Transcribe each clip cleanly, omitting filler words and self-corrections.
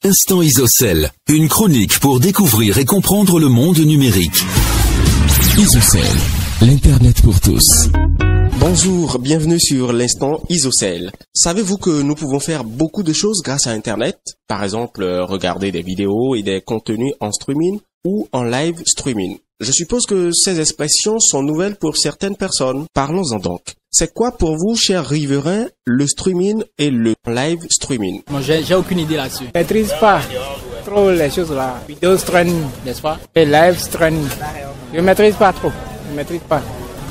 Instant Isocèle, une chronique pour découvrir et comprendre le monde numérique. Isocèle, l'Internet pour tous. Bonjour, bienvenue sur l'instant Isocèle. Savez-vous que nous pouvons faire beaucoup de choses grâce à Internet? Par exemple, regarder des vidéos et des contenus en streaming ou en live streaming. Je suppose que ces expressions sont nouvelles pour certaines personnes. Parlons-en donc. C'est quoi pour vous, chers riverains, le streaming et le live streaming? Moi, j'ai aucune idée là-dessus. Je ne maîtrise pas trop les choses là. Vidéo streaming, n'est-ce pas? Et live streaming. Je ne maîtrise pas trop. Je ne maîtrise pas.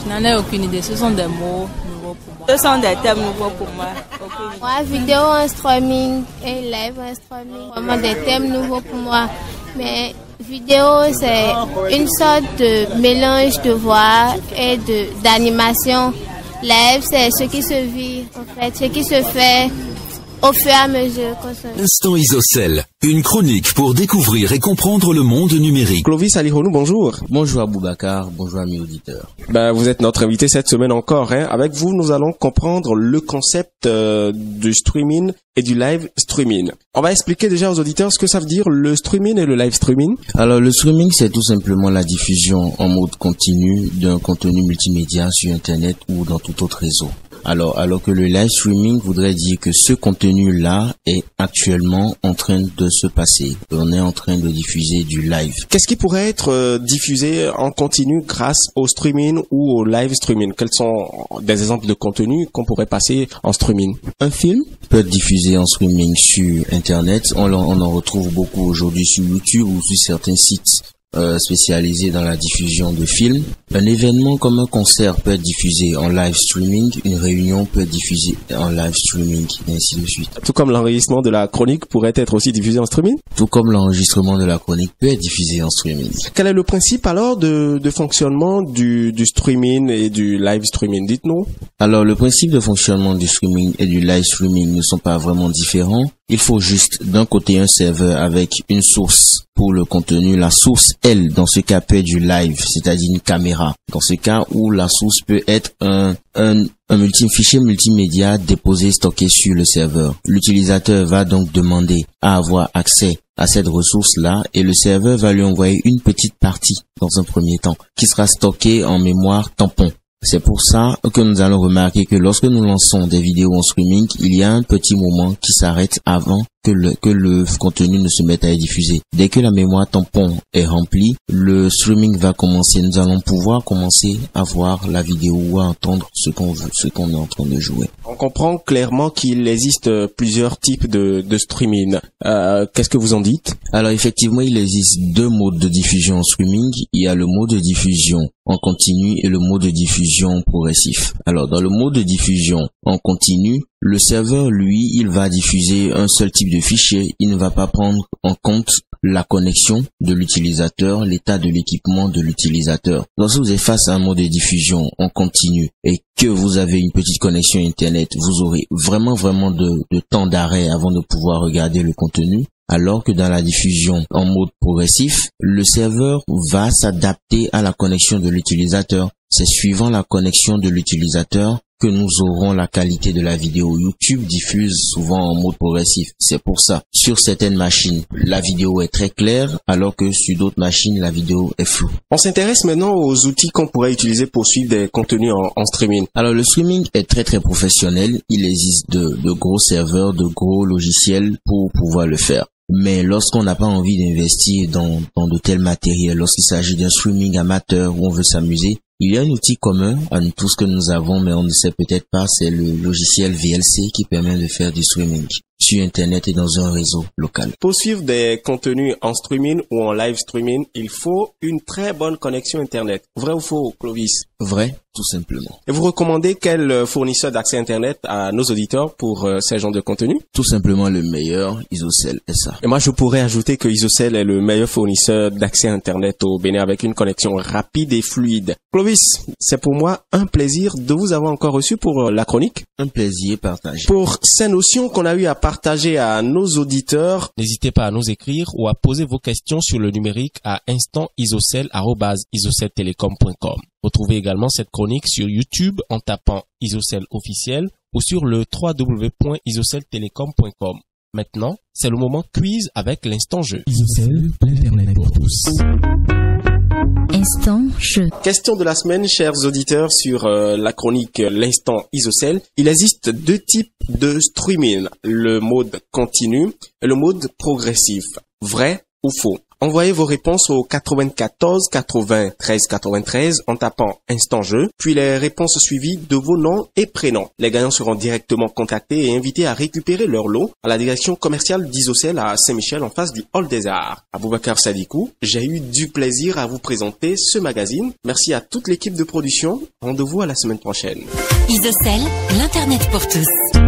Je n'en ai aucune idée. Ce sont des mots nouveaux pour moi. Ce sont des thèmes nouveaux pour moi. Moi, vidéo en streaming et live en streaming. Vraiment des thèmes nouveaux pour moi. Mais vidéo, c'est une sorte de mélange de voix et d'animation. Live, c'est ce qui se vit, en fait, ce qui se fait au fur et à mesure. Instant Isocèle, une chronique pour découvrir et comprendre le monde numérique. Clovis Alironou, bonjour. Bonjour Aboubacar, bonjour amis auditeurs. Vous êtes notre invité cette semaine encore. Avec vous, nous allons comprendre le concept du streaming et du live streaming. On va expliquer déjà aux auditeurs ce que ça veut dire le streaming et le live streaming. Alors le streaming, c'est tout simplement la diffusion en mode continu d'un contenu multimédia sur Internet ou dans tout autre réseau. Alors que le live streaming voudrait dire que ce contenu-là est actuellement en train de se passer. On est en train de diffuser du live. Qu'est-ce qui pourrait être diffusé en continu grâce au streaming ou au live streaming? Quels sont des exemples de contenus qu'on pourrait passer en streaming? Un film peut être diffusé en streaming sur Internet. On en retrouve beaucoup aujourd'hui sur YouTube ou sur certains sites spécialisé dans la diffusion de films. Un événement comme un concert peut être diffusé en live streaming, une réunion peut être diffusée en live streaming, et ainsi de suite. Tout comme l'enregistrement de la chronique pourrait être aussi diffusé en streaming? Tout comme l'enregistrement de la chronique peut être diffusé en streaming. Quel est le principe alors de fonctionnement du streaming et du live streaming? Dites-nous. Alors le principe de fonctionnement du streaming et du live streaming ne sont pas vraiment différents. Il faut juste d'un côté un serveur avec une source pour le contenu. La source, elle, dans ce cas, peut être du live, c'est-à-dire une caméra. Dans ce cas où la source peut être un fichier multimédia déposé, stocké sur le serveur. L'utilisateur va donc demander à avoir accès à cette ressource-là et le serveur va lui envoyer une petite partie dans un premier temps qui sera stockée en mémoire tampon. C'est pour ça que nous allons remarquer que lorsque nous lançons des vidéos en streaming, il y a un petit moment qui s'arrête avant que le contenu ne se mette à être diffusé. Dès que la mémoire tampon est remplie, le streaming va commencer. Nous allons pouvoir commencer à voir la vidéo ou à entendre ce qu'on est en train de jouer. On comprend clairement qu'il existe plusieurs types de streaming. Qu'est-ce que vous en dites? Alors effectivement, il existe deux modes de diffusion en streaming. Il y a le mode de diffusion en continu et le mode de diffusion progressif. Alors dans le mode de diffusion en continu, le serveur, lui, il va diffuser un seul type de fichier. Il ne va pas prendre en compte la connexion de l'utilisateur, l'état de l'équipement de l'utilisateur. Lorsque vous êtes face à un mode de diffusion en continu et que vous avez une petite connexion Internet, vous aurez vraiment de temps d'arrêt avant de pouvoir regarder le contenu. Alors que dans la diffusion en mode progressif, le serveur va s'adapter à la connexion de l'utilisateur. C'est suivant la connexion de l'utilisateur que nous aurons la qualité de la vidéo. YouTube diffuse souvent en mode progressif. C'est pour ça, sur certaines machines, la vidéo est très claire, alors que sur d'autres machines, la vidéo est floue. On s'intéresse maintenant aux outils qu'on pourrait utiliser pour suivre des contenus en streaming. Alors, le streaming est très professionnel. Il existe de gros serveurs, de gros logiciels pour pouvoir le faire. Mais lorsqu'on n'a pas envie d'investir dans de tels matériels, lorsqu'il s'agit d'un streaming amateur où on veut s'amuser, il y a un outil commun à nous tous que nous avons, mais on ne sait peut-être pas, c'est le logiciel VLC qui permet de faire du streaming sur Internet et dans un réseau local. Pour suivre des contenus en streaming ou en live streaming, il faut une très bonne connexion Internet. Vrai ou faux, Clovis? Vrai, tout simplement. Et vous recommandez quel fournisseur d'accès Internet à nos auditeurs pour ces genres de contenus? Tout simplement le meilleur, Isocèle SA. Et moi, je pourrais ajouter que Isocèle est le meilleur fournisseur d'accès Internet au Bénin avec une connexion rapide et fluide. Clovis, c'est pour moi un plaisir de vous avoir encore reçu pour la chronique. Un plaisir partagé. Pour ces notions qu'on a eu à partager à nos auditeurs, n'hésitez pas à nous écrire ou à poser vos questions sur le numérique à instantisocèle@isocèletelecom.com. Retrouvez également cette chronique sur YouTube en tapant Isocèle officiel ou sur le www.isocèletelecom.com. Maintenant, c'est le moment quiz avec l'instant jeu. Isocèle, l'Internet pour tous. Instant jeu. Question de la semaine, chers auditeurs, sur la chronique L'instant Isocèle. Il existe deux types de streaming, le mode continu et le mode progressif. Vrai ou faux? Envoyez vos réponses au 94 93 93 en tapant Instant Jeu, puis les réponses suivies de vos noms et prénoms. Les gagnants seront directement contactés et invités à récupérer leur lot à la direction commerciale d'Isocèle à Saint-Michel en face du Hall des Arts. Aboubacar Sadikou, j'ai eu du plaisir à vous présenter ce magazine. Merci à toute l'équipe de production. Rendez-vous à la semaine prochaine. Isocèle, l'Internet pour tous.